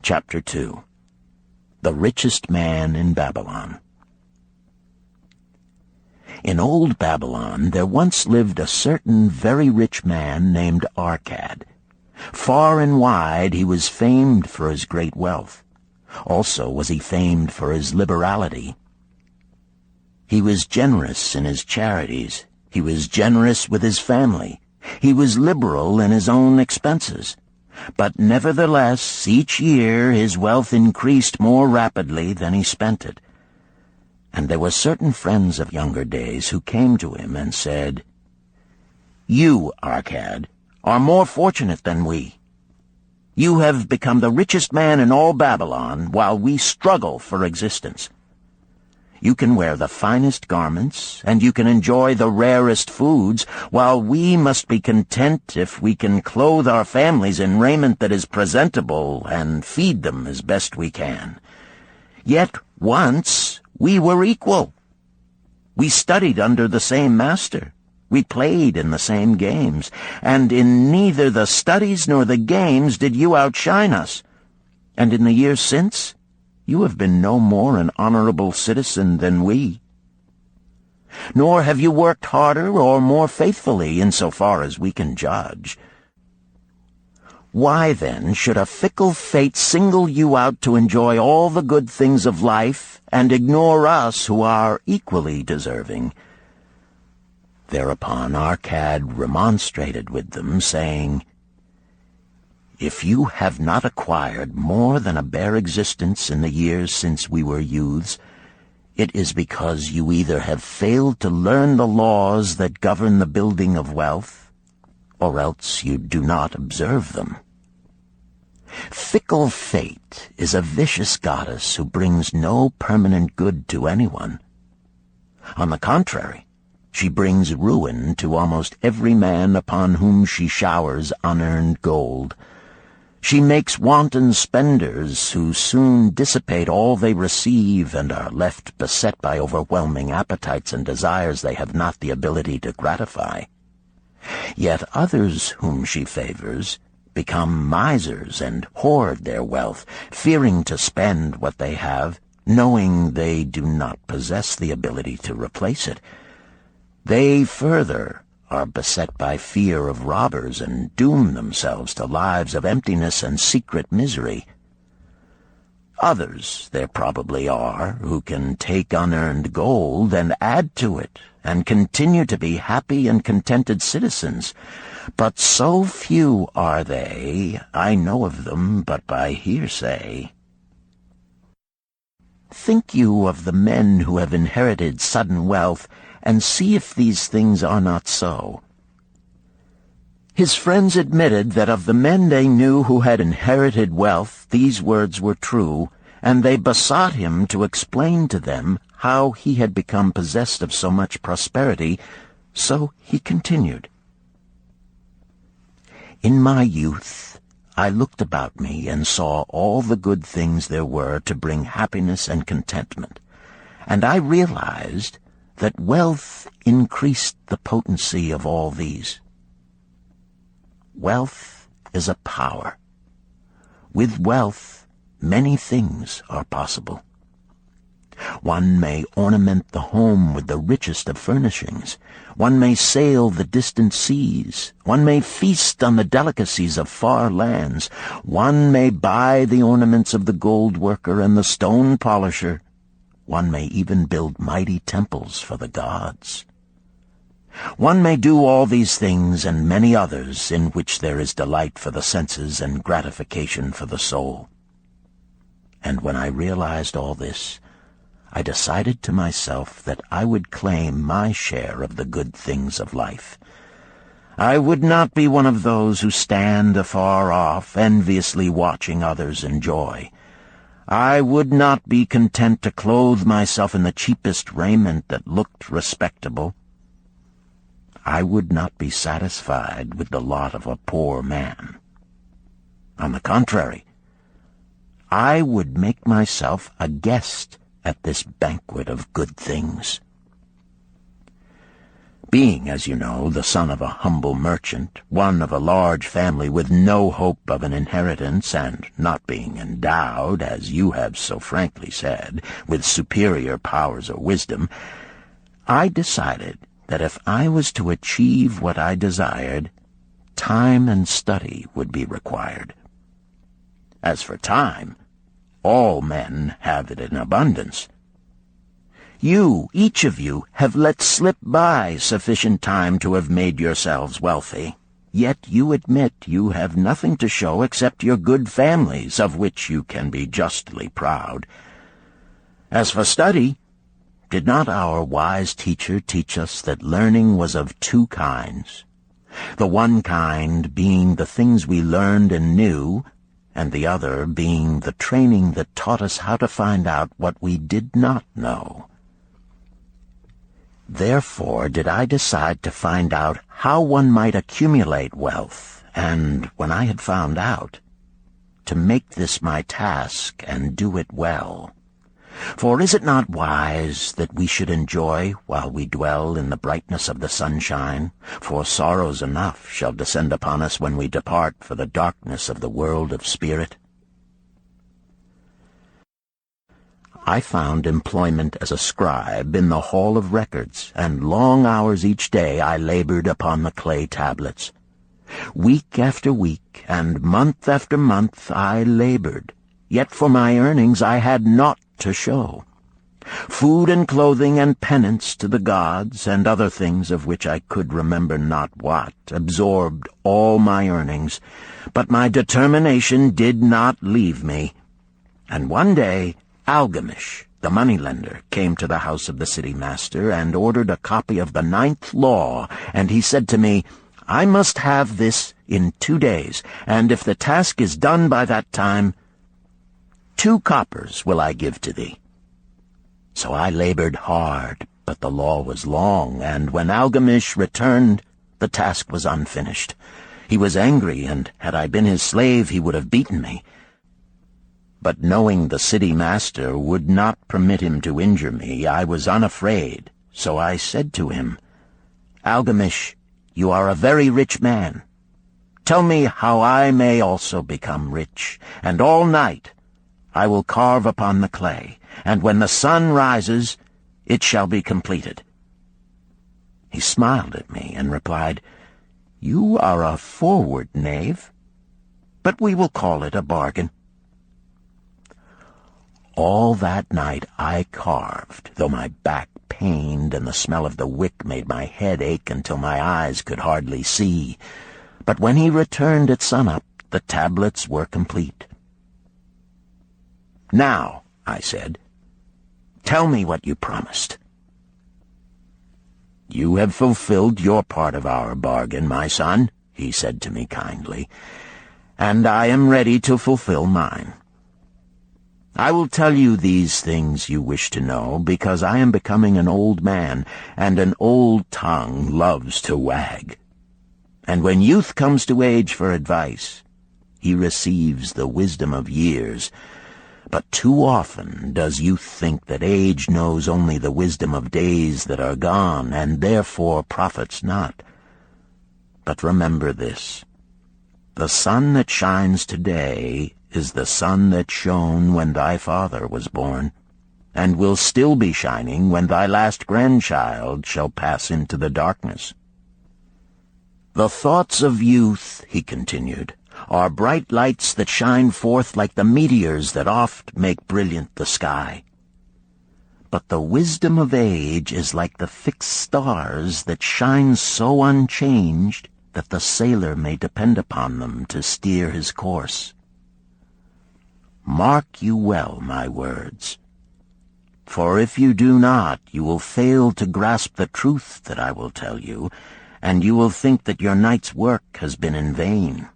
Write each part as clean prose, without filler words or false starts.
Chapter 2. The Richest Man in Babylon. In old Babylon there once lived a certain very rich man named Arcad. Far and wide he was famed for his great wealth. Also was he famed for his liberality. He was generous in his charities. He was generous with his family. He was liberal in his own expenses. But nevertheless, each year his wealth increased more rapidly than he spent it. And there were certain friends of younger days who came to him and said, "You, Arcad, are more fortunate than we. You have become the richest man in all Babylon, while we struggle for existence. You can wear the finest garments, and you can enjoy the rarest foods, while we must be content if we can clothe our families in raiment that is presentable and feed them as best we can. Yet once we were equal. We studied under the same master. We played in the same games, and in neither the studies nor the games did you outshine us. And in the years since, you have been no more an honorable citizen than we. Nor have you worked harder or more faithfully insofar as we can judge. Why, then, should a fickle fate single you out to enjoy all the good things of life and ignore us who are equally deserving?" Thereupon Arcad remonstrated with them, saying, "If you have not acquired more than a bare existence in the years since we were youths, it is because you either have failed to learn the laws that govern the building of wealth, or else you do not observe them. Fickle fate is a vicious goddess who brings no permanent good to anyone. On the contrary, she brings ruin to almost every man upon whom she showers unearned gold. She makes wanton spenders who soon dissipate all they receive and are left beset by overwhelming appetites and desires they have not the ability to gratify. Yet others whom she favors become misers and hoard their wealth, fearing to spend what they have, knowing they do not possess the ability to replace it. They further are beset by fear of robbers and doom themselves to lives of emptiness and secret misery. Others there probably are who can take unearned gold and add to it and continue to be happy and contented citizens. But so few are they, I know of them but by hearsay. Think you of the men who have inherited sudden wealth, and see if these things are not so." His friends admitted that of the men they knew who had inherited wealth, these words were true, and they besought him to explain to them how he had become possessed of so much prosperity. So he continued, "In my youth I looked about me and saw all the good things there were to bring happiness and contentment, and I realized that wealth increased the potency of all these. Wealth is a power. With wealth, many things are possible. One may ornament the home with the richest of furnishings. One may sail the distant seas. One may feast on the delicacies of far lands. One may buy the ornaments of the gold worker and the stone polisher. One may even build mighty temples for the gods. One may do all these things and many others in which there is delight for the senses and gratification for the soul. And when I realized all this, I decided to myself that I would claim my share of the good things of life. I would not be one of those who stand afar off, enviously watching others enjoy. I would not be content to clothe myself in the cheapest raiment that looked respectable. I would not be satisfied with the lot of a poor man. On the contrary, I would make myself a guest at this banquet of good things." Being, as you know, the son of a humble merchant, one of a large family with no hope of an inheritance, and not being endowed, as you have so frankly said, with superior powers or wisdom, I decided that if I was to achieve what I desired, time and study would be required. As for time, all men have it in abundance. You, each of you, have let slip by sufficient time to have made yourselves wealthy. Yet you admit you have nothing to show except your good families, of which you can be justly proud. As for study, did not our wise teacher teach us that learning was of two kinds? The one kind being the things we learned and knew, and the other being the training that taught us how to find out what we did not know. Therefore did I decide to find out how one might accumulate wealth, and, when I had found out, to make this my task and do it well. For is it not wise that we should enjoy while we dwell in the brightness of the sunshine? For sorrows enough shall descend upon us when we depart for the darkness of the world of spirit. I found employment as a scribe in the hall of records, and long hours each day I labored upon the clay tablets. Week after week, and month after month I labored, yet for my earnings I had naught to show. Food and clothing and penance to the gods, and other things of which I could remember not what, absorbed all my earnings, but my determination did not leave me. And one day Algamish, the moneylender, came to the house of the city master and ordered a copy of the 9th law, and he said to me, I must have this in 2 days, and if the task is done by that time, 2 coppers will I give to thee. So I labored hard, but the law was long, and when Algamish returned, the task was unfinished. He was angry, and had I been his slave, he would have beaten me. But knowing the city master would not permit him to injure me, I was unafraid. So I said to him, Algamish, you are a very rich man. Tell me how I may also become rich, and all night I will carve upon the clay, and when the sun rises, it shall be completed. He smiled at me and replied, You are a forward knave, but we will call it a bargain. All that night I carved, though my back pained and the smell of the wick made my head ache until my eyes could hardly see. But when he returned at sunup, the tablets were complete. Now, I said, tell me what you promised. You have fulfilled your part of our bargain, my son, he said to me kindly, and I am ready to fulfill mine. I will tell you these things you wish to know, because I am becoming an old man, and an old tongue loves to wag. And when youth comes to age for advice, he receives the wisdom of years. But too often does youth think that age knows only the wisdom of days that are gone, and therefore profits not. But remember this, the sun that shines today is the sun that shone when thy father was born, and will still be shining when thy last grandchild shall pass into the darkness. The thoughts of youth, he continued, are bright lights that shine forth like the meteors that oft make brilliant the sky. But the wisdom of age is like the fixed stars that shine so unchanged that the sailor may depend upon them to steer his course. Mark you well my words, for if you do not, you will fail to grasp the truth that I will tell you, and you will think that your night's work has been in vain.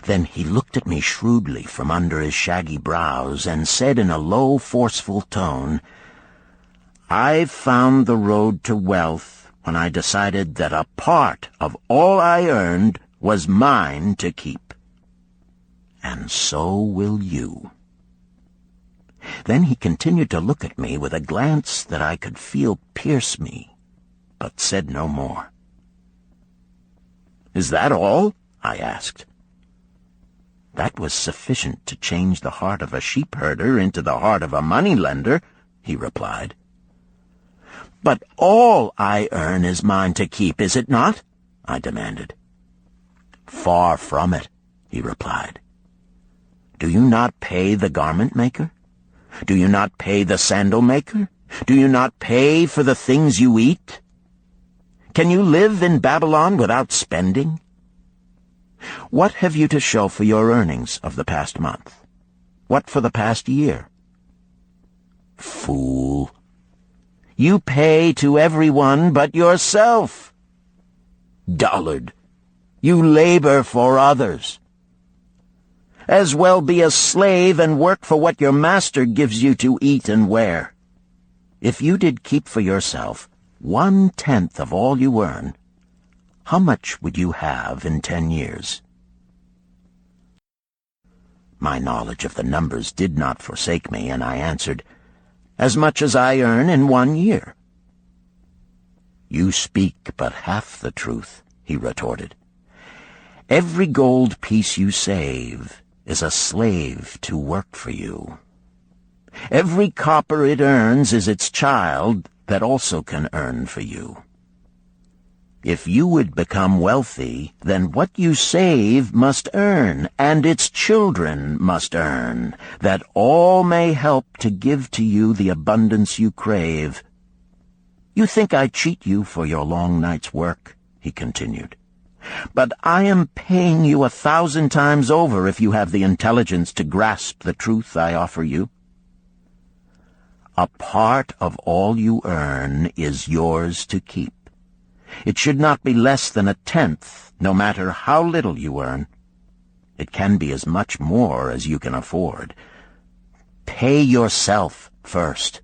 Then he looked at me shrewdly from under his shaggy brows, and said in a low, forceful tone, I've found the road to wealth when I decided that a part of all I earned was mine to keep. And so will you. Then he continued to look at me with a glance that I could feel pierce me, but said no more. "Is that all?" I asked. "That was sufficient to change the heart of a sheep-herder into the heart of a money-lender," he replied. "But all I earn is mine to keep, is it not?" I demanded. "Far from it," he replied. "Do you not pay the garment-maker? Do you not pay the sandal-maker? Do you not pay for the things you eat? Can you live in Babylon without spending? What have you to show for your earnings of the past month? What for the past year? Fool! You pay to everyone but yourself. Dullard! You labor for others. As well be a slave and work for what your master gives you to eat and wear. If you did keep for yourself 1/10 of all you earn, how much would you have in 10 years? My knowledge of the numbers did not forsake me, and I answered, "As much as I earn in 1 year." "You speak but half the truth," he retorted. "Every gold piece you save is a slave to work for you. Every copper it earns is its child that also can earn for you. If you would become wealthy, then what you save must earn, and its children must earn, that all may help to give to you the abundance you crave. You think I cheat you for your long night's work," he continued. "But I am paying you 1,000 times over if you have the intelligence to grasp the truth I offer you. A part of all you earn is yours to keep. It should not be less than 1/10, no matter how little you earn. It can be as much more as you can afford. Pay yourself first.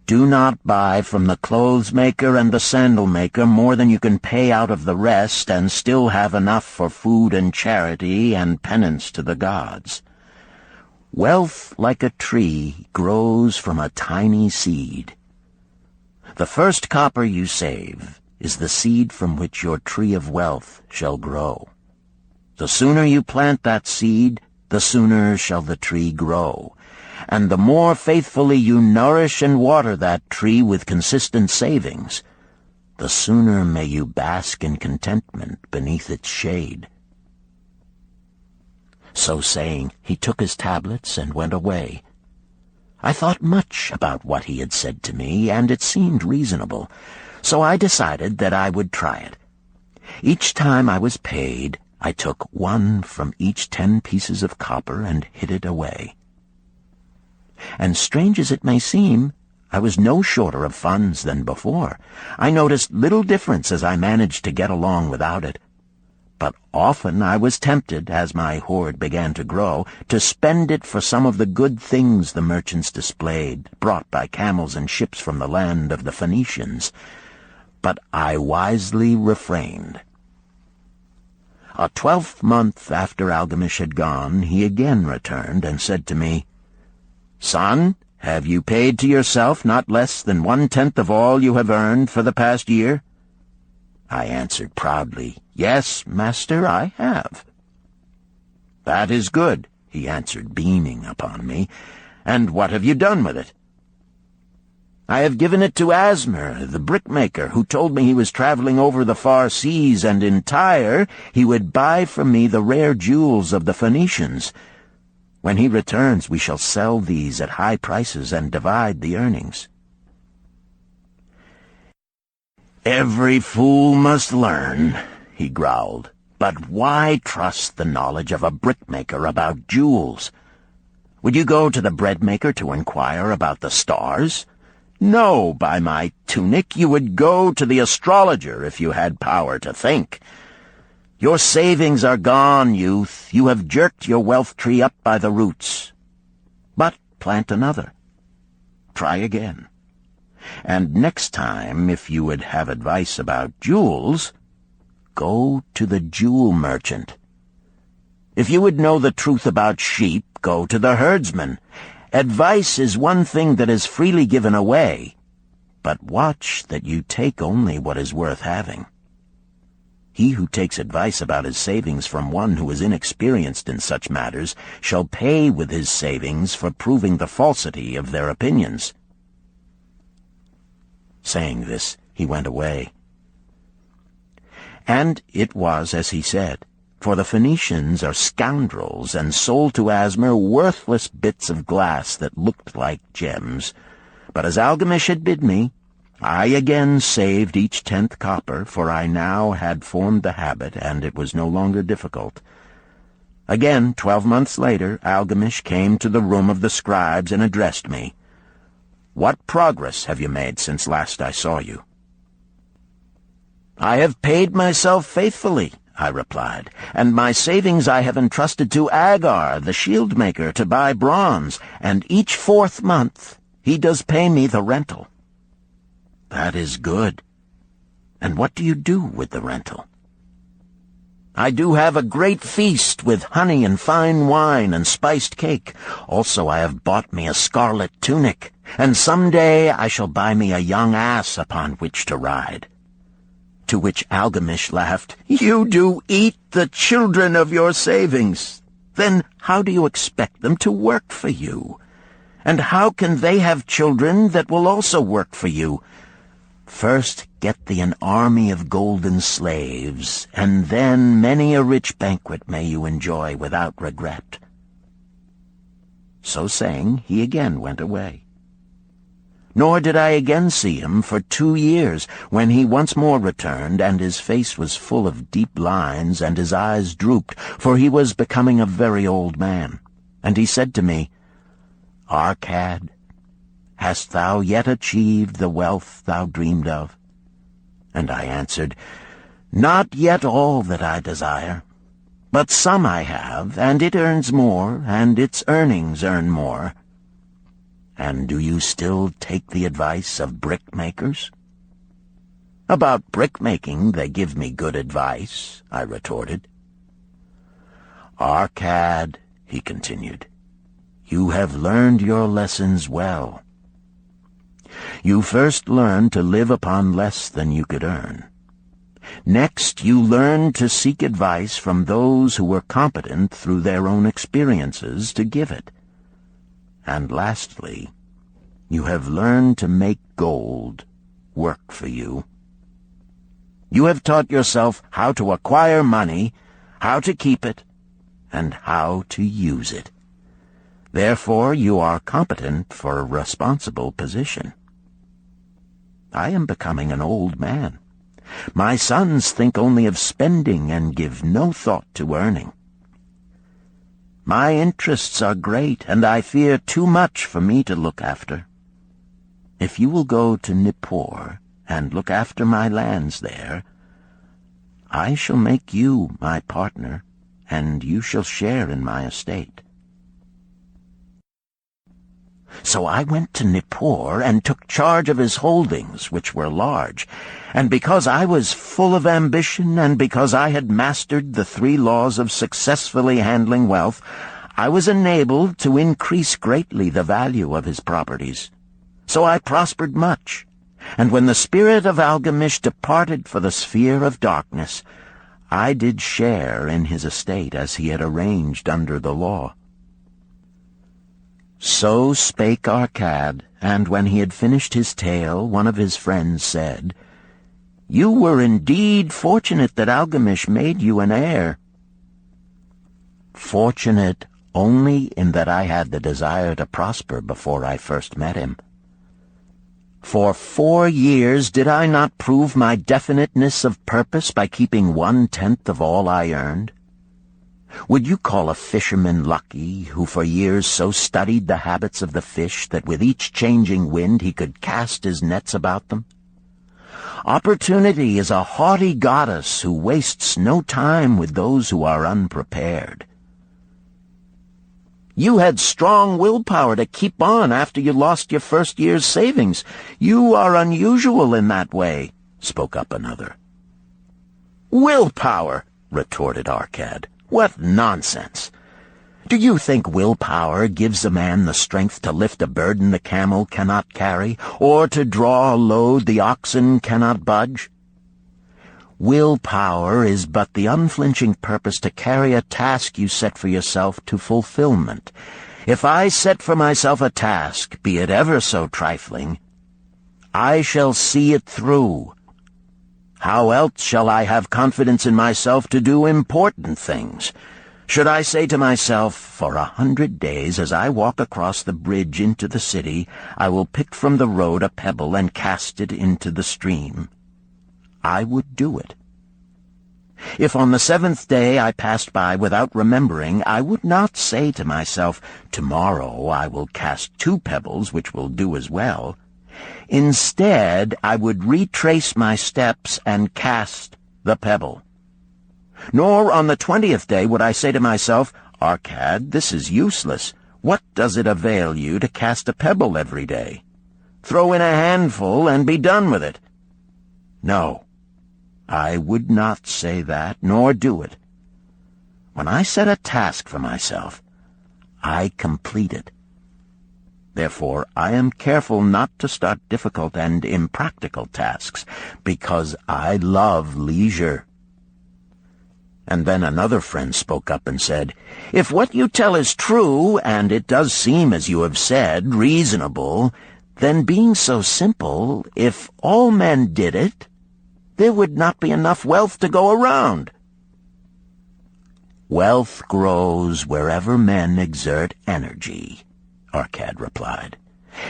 Do not buy from the clothes-maker and the sandal-maker more than you can pay out of the rest and still have enough for food and charity and penance to the gods. Wealth, like a tree, grows from a tiny seed. The first copper you save is the seed from which your tree of wealth shall grow. The sooner you plant that seed, the sooner shall the tree grow. And the more faithfully you nourish and water that tree with consistent savings, the sooner may you bask in contentment beneath its shade." So saying, he took his tablets and went away. I thought much about what he had said to me, and it seemed reasonable, so I decided that I would try it. Each time I was paid, I took 1 from each 10 pieces of copper and hid it away. And strange as it may seem, I was no shorter of funds than before. I noticed little difference as I managed to get along without it. But often I was tempted, as my hoard began to grow, to spend it for some of the good things the merchants displayed, brought by camels and ships from the land of the Phoenicians. But I wisely refrained. A 12th month after Algamish had gone, he again returned and said to me, "Son, have you paid to yourself not less than 1/10 of all you have earned for the past year?" I answered proudly, "Yes, master, I have." "That is good," he answered, beaming upon me. "And what have you done with it?" "I have given it to Asmer, the brickmaker, who told me he was traveling over the far seas, and in Tyre he would buy from me the rare jewels of the Phoenicians. When he returns, we shall sell these at high prices and divide the earnings." "Every fool must learn," he growled. "But why trust the knowledge of a brickmaker about jewels? Would you go to the breadmaker to inquire about the stars? No, by my tunic, you would go to the astrologer if you had power to think. Your savings are gone, youth. You have jerked your wealth tree up by the roots. But plant another. Try again. And next time, if you would have advice about jewels, go to the jewel merchant. If you would know the truth about sheep, go to the herdsman. Advice is one thing that is freely given away. but watch that you take only what is worth having. He who takes advice about his savings from one who is inexperienced in such matters shall pay with his savings for proving the falsity of their opinions." Saying this, he went away. And it was as he said, for the Phoenicians are scoundrels and sold to Asmur worthless bits of glass that looked like gems. But as Algamish had bid me, I again saved each 10th copper, for I now had formed the habit, and it was no longer difficult. Again, 12 months later, Algamish came to the room of the scribes and addressed me. "What progress have you made since last I saw you?" "I have paid myself faithfully," I replied, "and my savings I have entrusted to Agar, the shield-maker, to buy bronze, and each 4th month he does pay me the rental." "That is good. And what do you do with the rental?" "I do have a great feast with honey and fine wine and spiced cake. Also I have bought me a scarlet tunic, and some day I shall buy me a young ass upon which to ride." To which Algamish laughed, "You do eat the children of your savings. Then how do you expect them to work for you? And how can they have children that will also work for you? First get thee an army of golden slaves, and then many a rich banquet may you enjoy without regret." So saying, he again went away. Nor did I again see him for 2 years, when he once more returned, and his face was full of deep lines, and his eyes drooped, for he was becoming a very old man. And he said to me, "Arcad, hast thou yet achieved the wealth thou dreamed of?" And I answered, "Not yet all that I desire, but some I have, and it earns more, and its earnings earn more." "And do you still take the advice of brick-makers?" "About brick-making they give me good advice," I retorted. "Arcad," he continued, "you have learned your lessons well. You first learned to live upon less than you could earn. Next, you learned to seek advice from those who were competent through their own experiences to give it. And lastly, you have learned to make gold work for you. You have taught yourself how to acquire money, how to keep it, and how to use it. Therefore, you are competent for a responsible position. I am becoming an old man. My sons think only of spending and give no thought to earning. My interests are great, and I fear too much for me to look after. If you will go to Nippur and look after my lands there, I shall make you my partner, and you shall share in my estate." So I went to Nippur and took charge of his holdings, which were large, and because I was full of ambition, and because I had mastered the 3 laws of successfully handling wealth, I was enabled to increase greatly the value of his properties. So I prospered much, and when the spirit of Algamish departed for the sphere of darkness, I did share in his estate as he had arranged under the law. So spake Arcad, and when he had finished his tale, one of his friends said, "You were indeed fortunate that Algamish made you an heir." "Fortunate only in that I had the desire to prosper before I first met him. For 4 years did I not prove my definiteness of purpose by keeping 1/10 of all I earned? Would you call a fisherman lucky who for years so studied the habits of the fish that with each changing wind he could cast his nets about them? Opportunity is a haughty goddess who wastes no time with those who are unprepared. You had strong willpower to keep on after you lost your first year's savings. You are unusual in that way," spoke up another. "Willpower," retorted Arcad. "What nonsense! Do you think willpower gives a man the strength to lift a burden the camel cannot carry, or to draw a load the oxen cannot budge? Willpower is but the unflinching purpose to carry a task you set for yourself to fulfillment. If I set for myself a task, be it ever so trifling, I shall see it through. How else shall I have confidence in myself to do important things? Should I say to myself, for 100 days as I walk across the bridge into the city, I will pick from the road a pebble and cast it into the stream, I would do it. If on the 7th day I passed by without remembering, I would not say to myself, tomorrow I will cast 2 pebbles which will do as well. Instead, I would retrace my steps and cast the pebble. Nor on the 20th day would I say to myself, Arcad, this is useless. What does it avail you to cast a pebble every day? Throw in a handful and be done with it. No, I would not say that, nor do it. When I set a task for myself, I complete it. Therefore, I am careful not to start difficult and impractical tasks, because I love leisure. And then another friend spoke up and said, If what you tell is true, and it does seem, as you have said, reasonable, then being so simple, if all men did it, there would not be enough wealth to go around. Wealth grows wherever men exert energy, Arcad replied.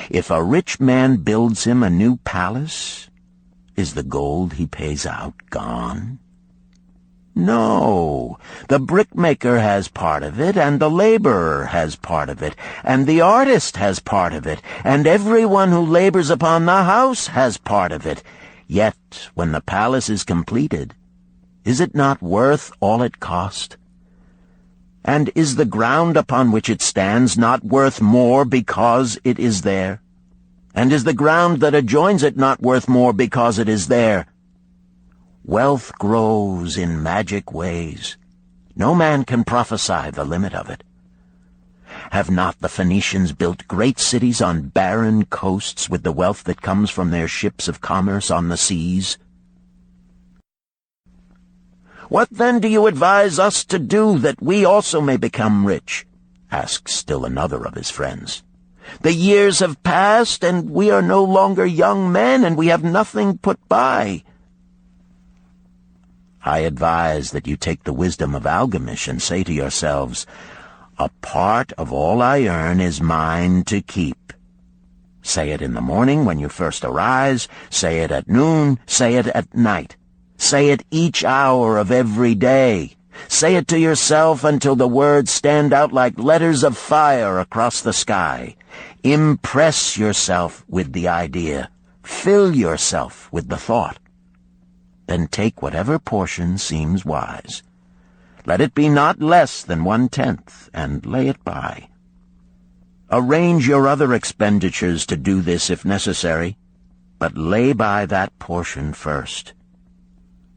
If a rich man builds him a new palace, is the gold he pays out gone? No, the brickmaker has part of it, and the laborer has part of it, and the artist has part of it, and everyone who labors upon the house has part of it. Yet, when the palace is completed, is it not worth all it cost? And is the ground upon which it stands not worth more because it is there? And is the ground that adjoins it not worth more because it is there? Wealth grows in magic ways. No man can prophesy the limit of it. Have not the Phoenicians built great cities on barren coasts with the wealth that comes from their ships of commerce on the seas? What then do you advise us to do that we also may become rich? Asked still another of his friends. The years have passed, and we are no longer young men, and we have nothing put by. I advise that you take the wisdom of Algamish and say to yourselves, A part of all I earn is mine to keep. Say it in the morning when you first arise, say it at noon, say it at night. Say it each hour of every day. Say it to yourself until the words stand out like letters of fire across the sky. Impress yourself with the idea. Fill yourself with the thought. Then take whatever portion seems wise. Let it be not less than 1/10, and lay it by. Arrange your other expenditures to do this if necessary, but lay by that portion first.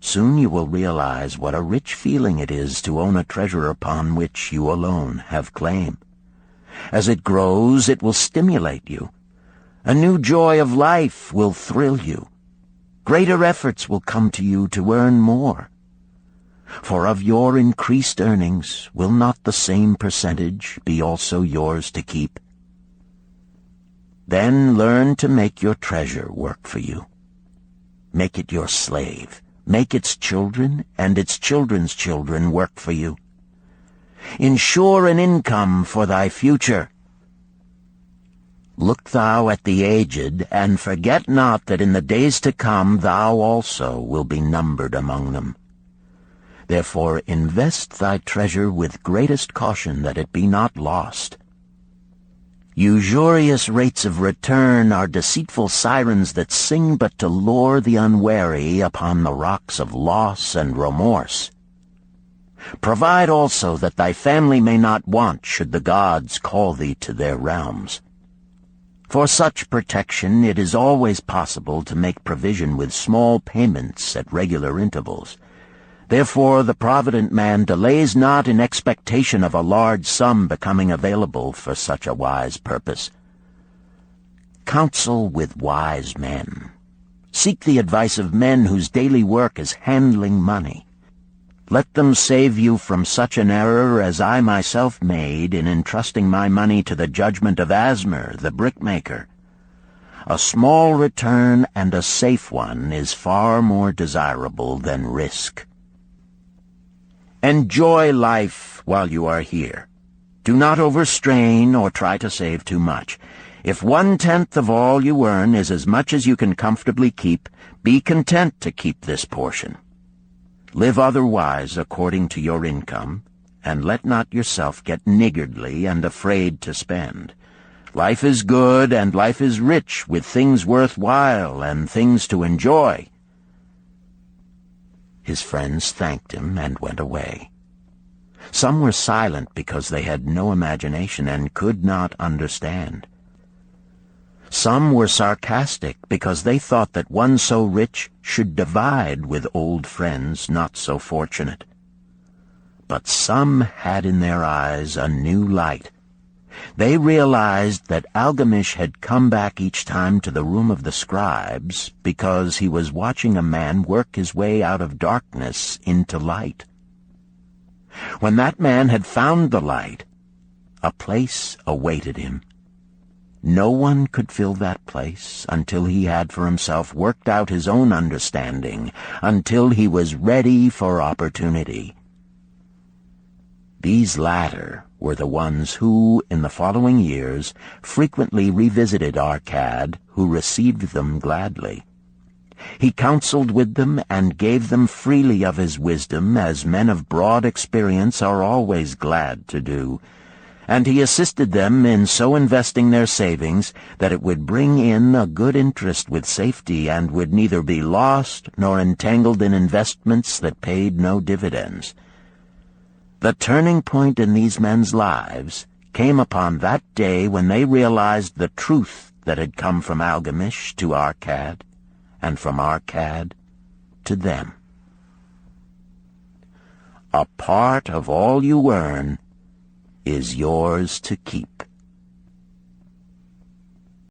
Soon you will realize what a rich feeling it is to own a treasure upon which you alone have claim. As it grows, it will stimulate you. A new joy of life will thrill you. Greater efforts will come to you to earn more. For of your increased earnings, will not the same percentage be also yours to keep? Then learn to make your treasure work for you. Make it your slave. Make its children and its children's children work for you. Ensure an income for thy future. Look thou at the aged, and forget not that in the days to come thou also will be numbered among them. Therefore invest thy treasure with greatest caution that it be not lost. Usurious rates of return are deceitful sirens that sing but to lure the unwary upon the rocks of loss and remorse. Provide also that thy family may not want should the gods call thee to their realms. For such protection it is always possible to make provision with small payments at regular intervals. Therefore the provident man delays not in expectation of a large sum becoming available for such a wise purpose. Counsel with wise men. Seek the advice of men whose daily work is handling money. Let them save you from such an error as I myself made in entrusting my money to the judgment of Asmer, the brickmaker. A small return and a safe one is far more desirable than risk. Enjoy life while you are here. Do not overstrain or try to save too much. If 1/10 of all you earn is as much as you can comfortably keep, be content to keep this portion. Live otherwise according to your income, and let not yourself get niggardly and afraid to spend. Life is good, and life is rich with things worth while and things to enjoy. His friends thanked him and went away. Some were silent because they had no imagination and could not understand. Some were sarcastic because they thought that one so rich should divide with old friends not so fortunate. But some had in their eyes a new light. They realized that Algamish had come back each time to the room of the scribes because he was watching a man work his way out of darkness into light. When that man had found the light, a place awaited him. No one could fill that place until he had for himself worked out his own understanding, until he was ready for opportunity. These latter were the ones who, in the following years, frequently revisited Arcad, who received them gladly. He counseled with them and gave them freely of his wisdom, as men of broad experience are always glad to do, and he assisted them in so investing their savings that it would bring in a good interest with safety and would neither be lost nor entangled in investments that paid no dividends. The turning point in these men's lives came upon that day when they realized the truth that had come from Algamish to Arcad, and from Arcad to them. A part of all you earn is yours to keep.